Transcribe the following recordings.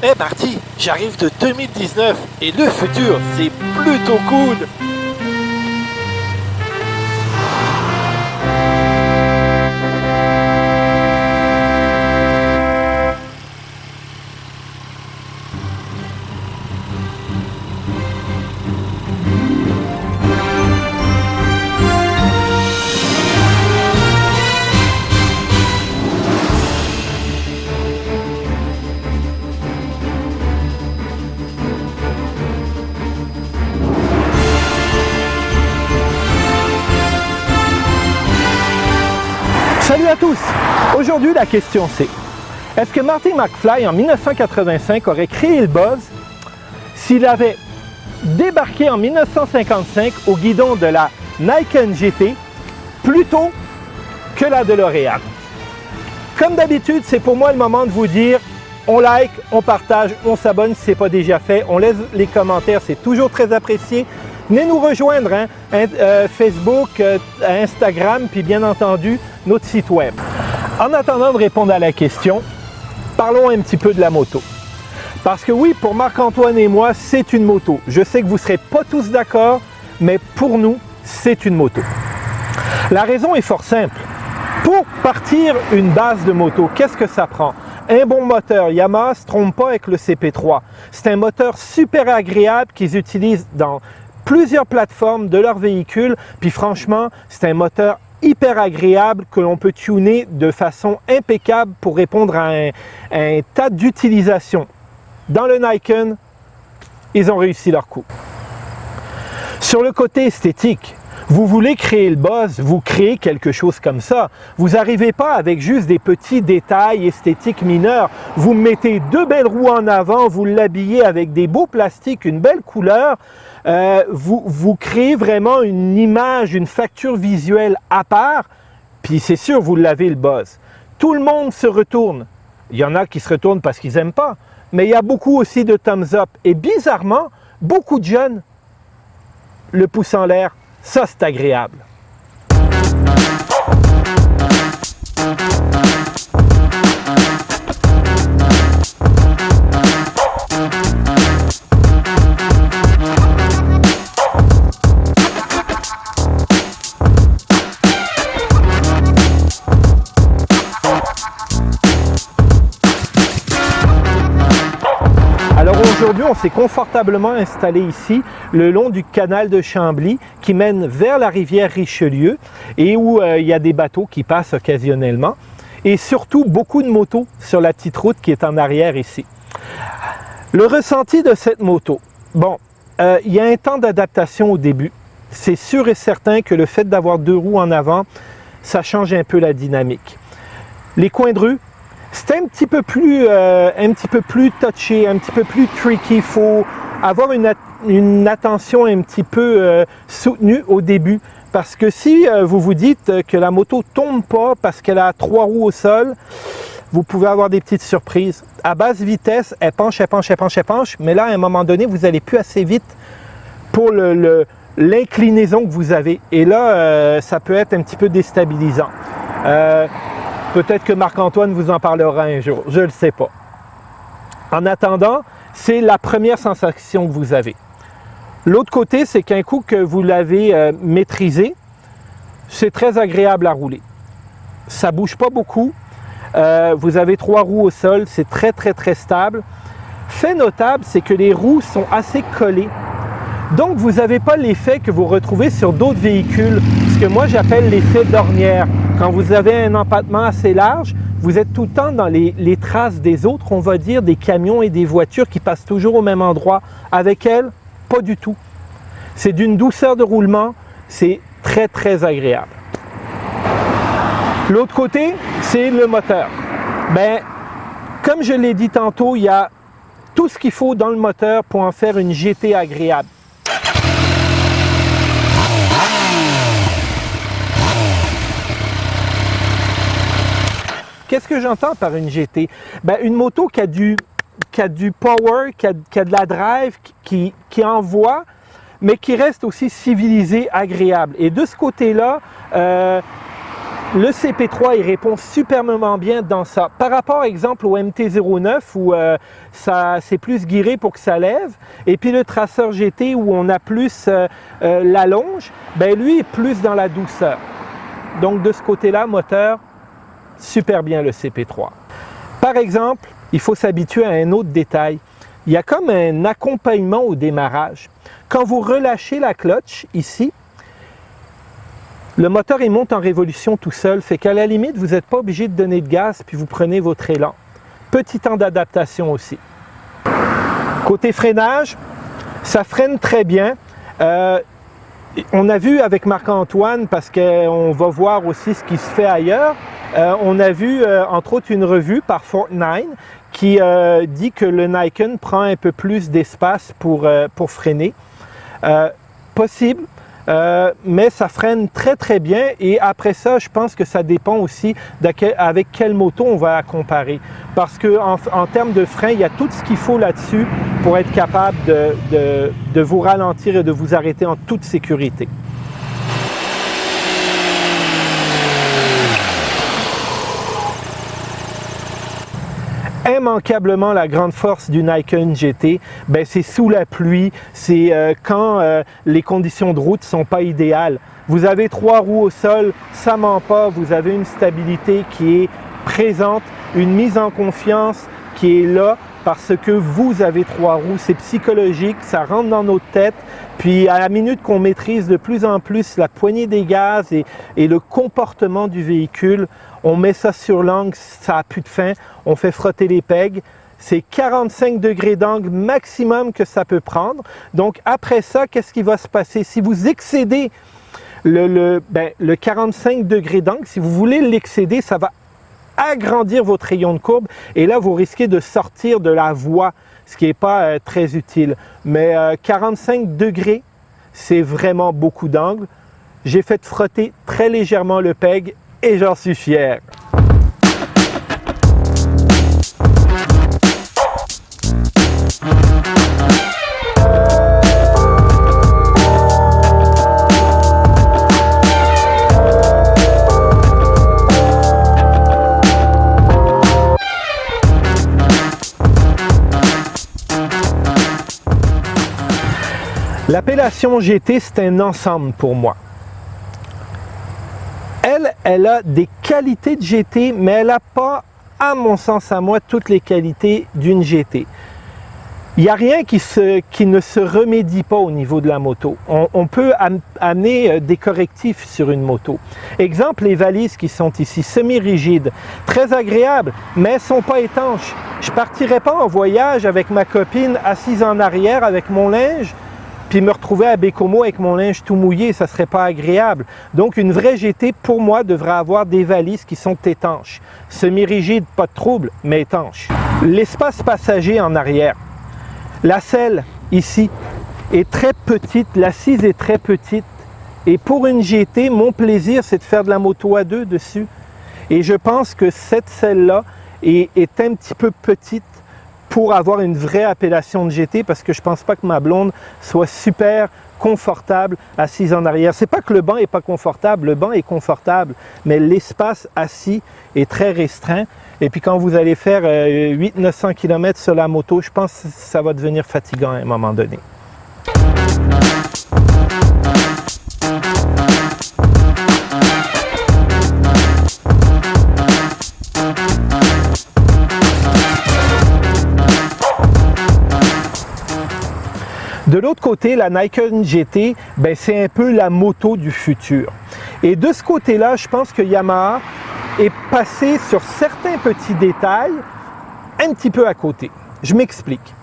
Hey Marty, j'arrive de 2019 et le futur, c'est plutôt cool. Salut à tous! Aujourd'hui, la question c'est, est-ce que Marty McFly en 1985 aurait créé le buzz s'il avait débarqué en 1955 au guidon de la Nikon GT plutôt que la DeLorean? Comme d'habitude, c'est pour moi le moment de vous dire, on like, on partage, on s'abonne si ce n'est pas déjà fait, on laisse les commentaires, c'est toujours très apprécié. Venez nous rejoindre, Facebook, Instagram, puis bien entendu, notre site web. En attendant de répondre à la question, parlons un petit peu de la moto. Parce que oui, pour Marc-Antoine et moi, c'est une moto. Je sais que vous ne serez pas tous d'accord, mais pour nous, c'est une moto. La raison est fort simple. Pour partir une base de moto, qu'est-ce que ça prend? Un bon moteur. Yamaha ne se trompe pas avec le CP3. C'est un moteur super agréable qu'ils utilisent dans plusieurs plateformes de leur véhicule. Puis franchement, c'est un moteur hyper agréable que l'on peut tuner de façon impeccable pour répondre à un tas d'utilisations. Dans le Nikon, ils ont réussi leur coup. Sur le côté esthétique, vous voulez créer le buzz, vous créez quelque chose comme ça. Vous n'arrivez pas avec juste des petits détails esthétiques mineurs. Vous mettez deux belles roues en avant, vous l'habillez avec des beaux plastiques, une belle couleur. Vous créez vraiment une image, une facture visuelle à part. Puis c'est sûr, vous l'avez le buzz. Tout le monde se retourne. Il y en a qui se retournent parce qu'ils n'aiment pas. Mais il y a beaucoup aussi de thumbs up. Et bizarrement, beaucoup de jeunes, le pouce en l'air, ça, c'est agréable. Alors aujourd'hui, on s'est confortablement installé ici, le long du canal de Chambly, qui mène vers la rivière Richelieu et où il y a des bateaux qui passent occasionnellement. Et surtout, beaucoup de motos sur la petite route qui est en arrière ici. Le ressenti de cette moto, bon, il y a un temps d'adaptation au début. C'est sûr et certain que le fait d'avoir deux roues en avant, ça change un peu la dynamique. Les coins de rue, c'est un petit peu plus touché, un petit peu plus tricky. Il faut avoir une attention un petit peu soutenue au début. Parce que si vous vous dites que la moto ne tombe pas parce qu'elle a trois roues au sol, vous pouvez avoir des petites surprises. À basse vitesse, elle penche, elle penche, elle penche, elle penche. Mais là, à un moment donné, vous n'allez plus assez vite pour l'inclinaison que vous avez. Et là, ça peut être un petit peu déstabilisant. Peut-être que Marc-Antoine vous en parlera un jour, je ne le sais pas. En attendant, c'est la première sensation que vous avez. L'autre côté, c'est qu'un coup que vous l'avez maîtrisé, c'est très agréable à rouler. Ça ne bouge pas beaucoup. Vous avez trois roues au sol, c'est très stable. Fait notable, c'est que les roues sont assez collées. Donc, vous n'avez pas l'effet que vous retrouvez sur d'autres véhicules, ce que moi j'appelle l'effet d'ornière. Quand vous avez un empattement assez large, vous êtes tout le temps dans les traces des autres, on va dire, des camions et des voitures qui passent toujours au même endroit. Avec elles, pas du tout. C'est d'une douceur de roulement, c'est très agréable. L'autre côté, c'est le moteur. Ben, comme je l'ai dit tantôt, il y a tout ce qu'il faut dans le moteur pour en faire une GT agréable. Qu'est-ce que j'entends par une GT? Ben, une moto qui a du power, qui a de la drive, qui envoie, mais qui reste aussi civilisée, agréable. Et de ce côté-là, Le CP3 il répond superbement bien dans ça. Par rapport, exemple, au MT-09 où c'est plus guiré pour que ça lève, et puis le Tracer GT où on a plus la longe, ben lui est plus dans la douceur. Donc de ce côté-là, moteur, super bien le CP3. Par exemple, il faut s'habituer à un autre détail. Il y a comme un accompagnement au démarrage. Quand vous relâchez la clutch ici, le moteur il monte en révolution tout seul, fait qu'à la limite, vous n'êtes pas obligé de donner de gaz puis vous prenez votre élan. Petit temps d'adaptation aussi. Côté freinage, ça freine très bien. On a vu avec Marc-Antoine, parce qu'on va voir aussi ce qui se fait ailleurs, on a vu entre autres une revue par Fortnite qui dit que le Nikon prend un peu plus d'espace pour freiner. Possible. Mais ça freine très bien et après ça, je pense que ça dépend aussi avec quelle moto on va la comparer. Parce qu'en termes de frein, il y a tout ce qu'il faut là-dessus pour être capable de vous ralentir et de vous arrêter en toute sécurité. Immanquablement, la grande force du Nikon GT, ben, c'est sous la pluie, c'est quand les conditions de route ne sont pas idéales. Vous avez 3 roues au sol, ça ne ment pas, vous avez une stabilité qui est présente, une mise en confiance qui est là parce que vous avez 3 roues, c'est psychologique, ça rentre dans notre tête. Puis à la minute qu'on maîtrise de plus en plus la poignée des gaz et le comportement du véhicule, on met ça sur l'angle, ça n'a plus de fin, on fait frotter les pegs. C'est 45 degrés d'angle maximum que ça peut prendre. Donc après ça, qu'est-ce qui va se passer? Si vous excédez le 45 degrés d'angle, si vous voulez l'excéder, ça va agrandir votre rayon de courbe et là, vous risquez de sortir de la voie, ce qui n'est pas très utile. Mais 45 degrés, c'est vraiment beaucoup d'angle. J'ai fait frotter très légèrement le peg et j'en suis fier. L'appellation GT, c'est un ensemble pour moi. Elle a des qualités de GT, mais elle n'a pas, à mon sens à moi, toutes les qualités d'une GT. Il n'y a rien qui ne se remédie pas au niveau de la moto. On peut amener des correctifs sur une moto. Exemple, les valises qui sont ici, semi-rigides, très agréables, mais elles ne sont pas étanches. Je ne partirais pas en voyage avec ma copine assise en arrière avec mon linge, puis me retrouver à Bécomo avec mon linge tout mouillé, ça ne serait pas agréable. Donc une vraie GT, pour moi, devrait avoir des valises qui sont étanches. Semi-rigides, pas de trouble, mais étanches. L'espace passager en arrière. La selle, ici, est très petite, l'assise est très petite. Et pour une GT, mon plaisir, c'est de faire de la moto à 2 dessus. Et je pense que cette selle-là est un petit peu petite pour avoir une vraie appellation de GT parce que je ne pense pas que ma blonde soit super confortable assise en arrière. C'est pas que le banc n'est pas confortable, le banc est confortable, mais l'espace assis est très restreint. Et puis quand vous allez faire 800-900 km sur la moto, je pense que ça va devenir fatigant à un moment donné. De l'autre côté, la Nikon GT, c'est un peu la moto du futur. Et de ce côté-là, je pense que Yamaha est passé sur certains petits détails un petit peu à côté. Je m'explique.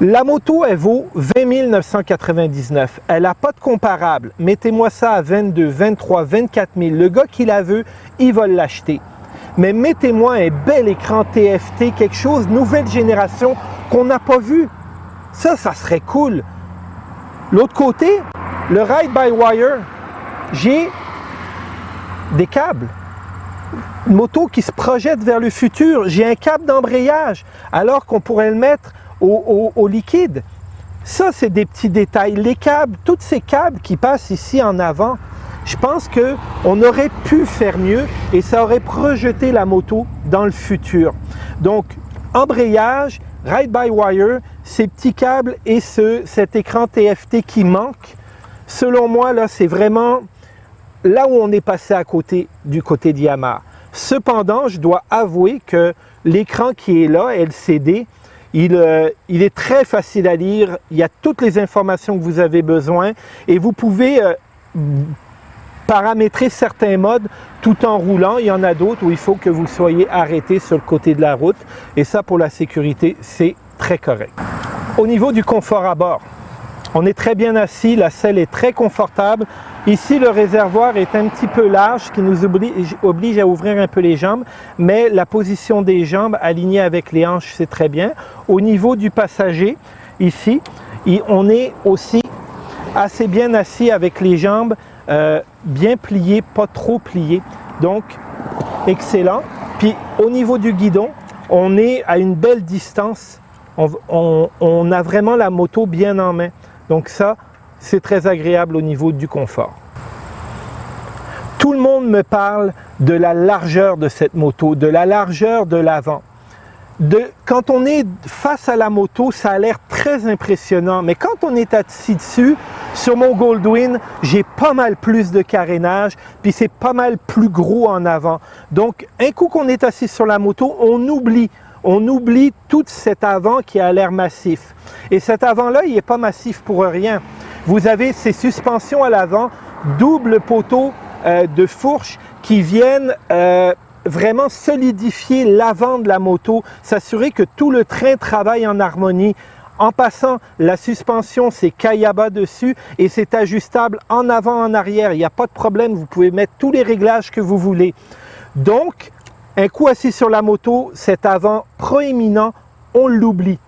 La moto, elle vaut 20 999. Elle n'a pas de comparable. Mettez-moi ça à 22, 23, 24 000. Le gars qui la veut, il va l'acheter. Mais mettez-moi un bel écran TFT, quelque chose, nouvelle génération, qu'on n'a pas vu. Ça serait cool. L'autre côté, le ride-by-wire, j'ai des câbles. Une moto qui se projette vers le futur. J'ai un câble d'embrayage, alors qu'on pourrait le mettre au liquide. Ça, c'est des petits détails. Les câbles, tous ces câbles qui passent ici en avant, je pense qu'on aurait pu faire mieux et ça aurait projeté la moto dans le futur. Donc, embrayage, ride-by-wire, ces petits câbles et cet écran TFT qui manque, selon moi, là, c'est vraiment là où on est passé à côté du côté d'Yamaha. Cependant, je dois avouer que l'écran qui est là, LCD, il est très facile à lire, il y a toutes les informations que vous avez besoin et vous pouvez paramétrer certains modes tout en roulant. Il y en a d'autres où il faut que vous soyez arrêté sur le côté de la route et ça pour la sécurité, c'est très correct. Au niveau du confort à bord, on est très bien assis, la selle est très confortable. Ici, le réservoir est un petit peu large, ce qui nous oblige à ouvrir un peu les jambes, mais la position des jambes alignée avec les hanches, c'est très bien. Au niveau du passager, ici, on est aussi assez bien assis avec les jambes bien pliées, pas trop pliées. Donc, excellent. Puis, au niveau du guidon, on est à une belle distance. On a vraiment la moto bien en main. Donc ça, c'est très agréable au niveau du confort. Tout le monde me parle de la largeur de cette moto, de la largeur de l'avant. Quand on est face à la moto, ça a l'air très impressionnant, mais quand on est assis dessus, sur mon Goldwing, j'ai pas mal plus de carénage, puis c'est pas mal plus gros en avant. Donc, un coup qu'on est assis sur la moto, on oublie tout cet avant qui a l'air massif. Et cet avant-là, il n'est pas massif pour rien. Vous avez ces suspensions à l'avant, double poteau de fourche qui viennent vraiment solidifier l'avant de la moto, s'assurer que tout le train travaille en harmonie. En passant, la suspension, c'est Kayaba dessus et c'est ajustable en avant, en arrière. Il n'y a pas de problème, vous pouvez mettre tous les réglages que vous voulez. Donc, un coup assis sur la moto, cet avant proéminent, on l'oublie.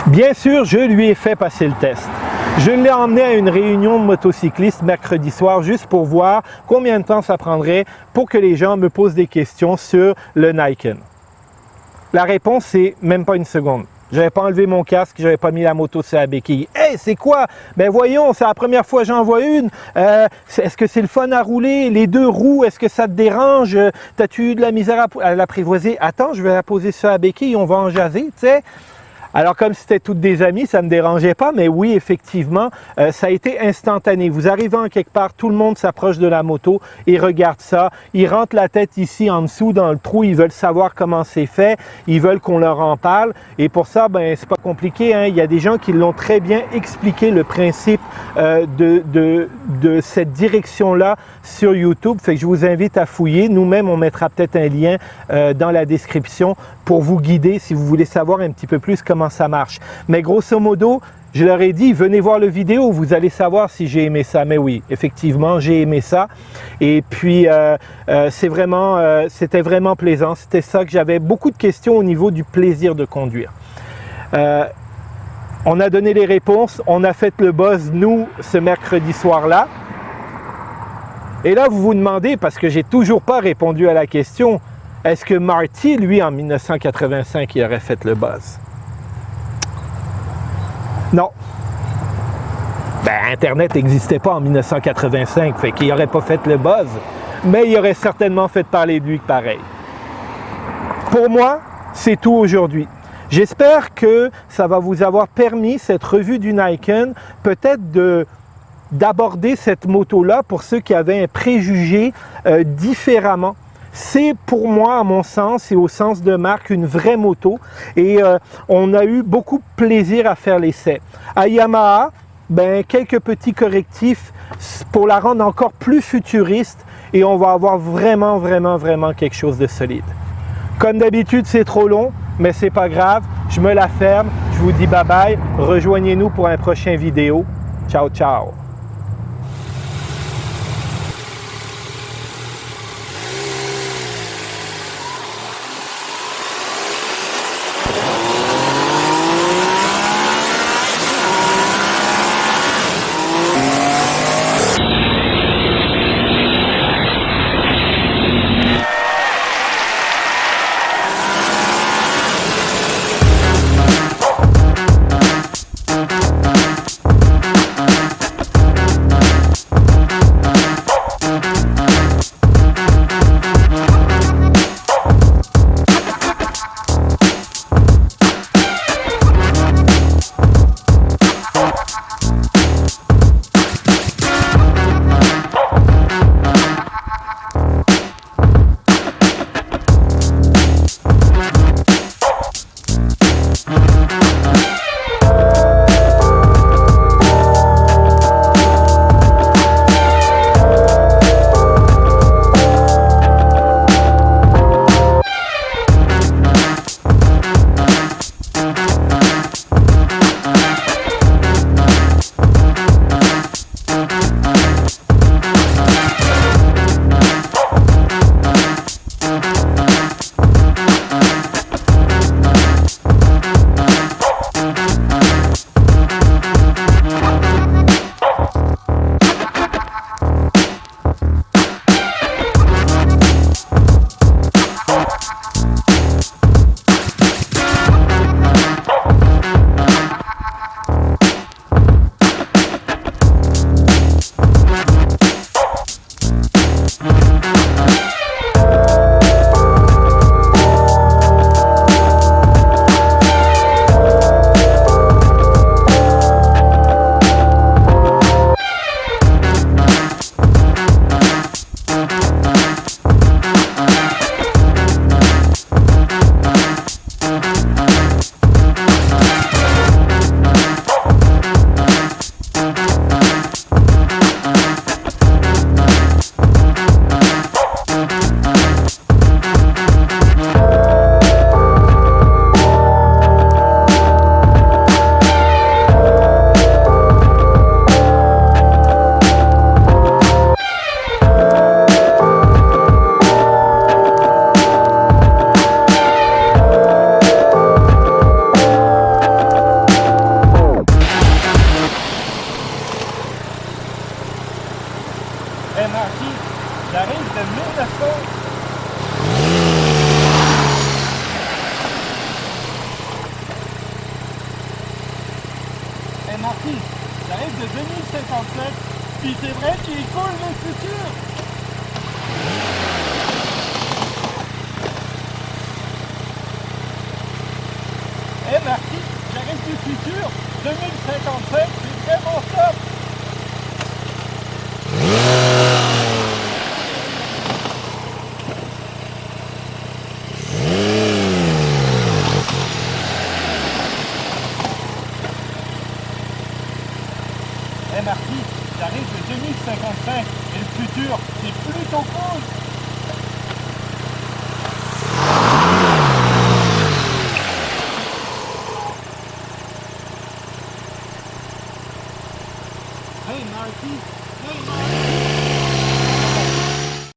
Bien sûr, je lui ai fait passer le test. Je l'ai emmené à une réunion de motocyclistes mercredi soir juste pour voir combien de temps ça prendrait pour que les gens me posent des questions sur le Niken. La réponse, c'est même pas une seconde. Je n'avais pas enlevé mon casque, je n'avais pas mis la moto sur la béquille. « Hey, c'est quoi? Ben voyons, c'est la première fois que j'en vois une. Est-ce que c'est le fun à rouler? Les deux roues, est-ce que ça te dérange? T'as-tu eu de la misère à l'apprivoiser? Attends, je vais la poser sur la béquille, on va en jaser, tu sais. » Alors, comme c'était toutes des amies, ça ne me dérangeait pas, mais oui, effectivement, ça a été instantané. Vous arrivez en quelque part, tout le monde s'approche de la moto et regarde ça. Ils rentrent la tête ici en dessous dans le trou, ils veulent savoir comment c'est fait, ils veulent qu'on leur en parle. Et pour ça, ben c'est pas compliqué, hein. Il y a des gens qui l'ont très bien expliqué, le principe de cette direction-là sur YouTube. Fait que je vous invite à fouiller. Nous-mêmes, on mettra peut-être un lien dans la description pour vous guider si vous voulez savoir un petit peu plus comment ça marche. Mais grosso modo, je leur ai dit, venez voir le vidéo, vous allez savoir si j'ai aimé ça. Mais oui, effectivement, j'ai aimé ça. Et puis, c'était vraiment plaisant. C'était ça que j'avais beaucoup de questions au niveau du plaisir de conduire. On a donné les réponses, on a fait le buzz, nous, ce mercredi soir-là. Et là, vous vous demandez, parce que j'ai toujours pas répondu à la question, est-ce que Marty, lui, en 1985, il aurait fait le buzz? Non. Ben, Internet n'existait pas en 1985, fait qu'il n'aurait pas fait le buzz, mais il aurait certainement fait parler de lui pareil. Pour moi, c'est tout aujourd'hui. J'espère que ça va vous avoir permis, cette revue du Niken, peut-être d'aborder cette moto-là pour ceux qui avaient un préjugé différemment. C'est pour moi, à mon sens et au sens de marque, une vraie moto et on a eu beaucoup de plaisir à faire l'essai. À Yamaha, ben, quelques petits correctifs pour la rendre encore plus futuriste et on va avoir vraiment quelque chose de solide. Comme d'habitude, c'est trop long, mais c'est pas grave. Je me la ferme. Je vous dis bye bye. Rejoignez-nous pour un prochain vidéo. Ciao, ciao. Hey Marty, j'arrive de 1900. Hey Marty, j'arrive de 2057, puis c'est vrai qu'il est cool le futur. Hey Marty, j'arrive du futur, 2055, c'est vraiment top. Hey Marty, j'arrive de 2055 et le futur, c'est plutôt cool. Hey Marty, hey Marty.